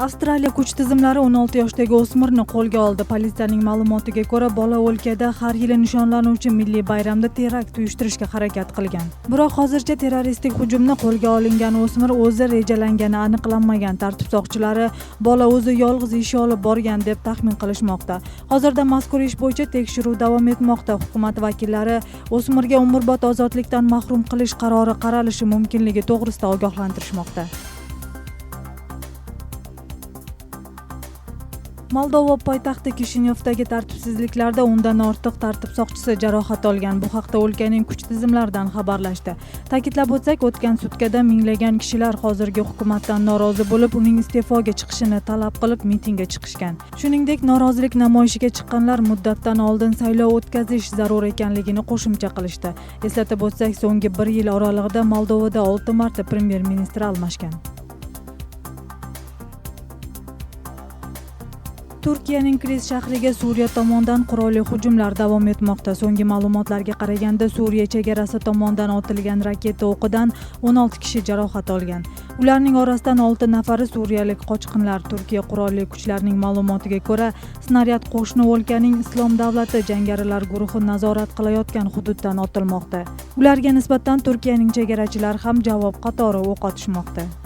Avstraliya kuch tizimlari 16 yoshdagi o'smirni qo'lga oldi. Politsiyaning ma'lumotiga ko'ra, bola o'lkada har yili nishonlanuvchi milliy bayramda terakt uyushtirishga harakat qilgan. Biroq hozircha terroristik hujumni qo'lga olingan o'smir o'zi rejalangani aniqlanmagan. Tartib soqchilari bola o'zi yolg'iz ish olib borgan deb taxmin qilishmoqda. Hozirda mazkur ish bo'yicha tekshiruv davom etmoqda. Hukumat vakillari o'smirga umrbod ozodlikdan mahrum qilish qarori qaralishi mumkinligi to'g'risida ogohlantirishmoqda. Moldova poytaxti Kishinyovdagi tartibsizliklarda 10 dan ortiq tartib soqchisi jarohat olgan. Bu haqda o'lkaning kuch tizimlaridan xabarlashdi. Ta'kidlab o'tsak, o'tgan sutkada minglagan kishilar hozirgi hukumatdan norozi bo'lib, uning iste'foga chiqishini talab qilib mitingga chiqishgan. Shuningdek, norozilik namoyishiga chiqqanlar muddatdan oldin saylov o'tkazish zarur ekanligini qo'shimcha qilishdi. Eslatib o'tsak, so'nggi 1 yil oralig'ida Moldovada 6 marta premyer ministr almashgan. Turkiyaning Kris shahriga Suriya tomonidan qurolli hujumlar davom etmoqda. So'nggi ma'lumotlarga qaraganda, Suriya chegarasi tomonidan otilgan raketa o'qidan 16 kishi jarohat olgan. Ularning orasidan 6 nafari suriyalik qochqinlar. Turkiya qurolli kuchlarining ma'lumotiga ko'ra, snaryad qo'shni o'lkaning Islom davlati jangarilar guruhi nazorat qilayotgan hududdan otilmoqda. Ularga nisbatan Turkiyaning chegarachilari ham javob qatori o'q otishmoqda.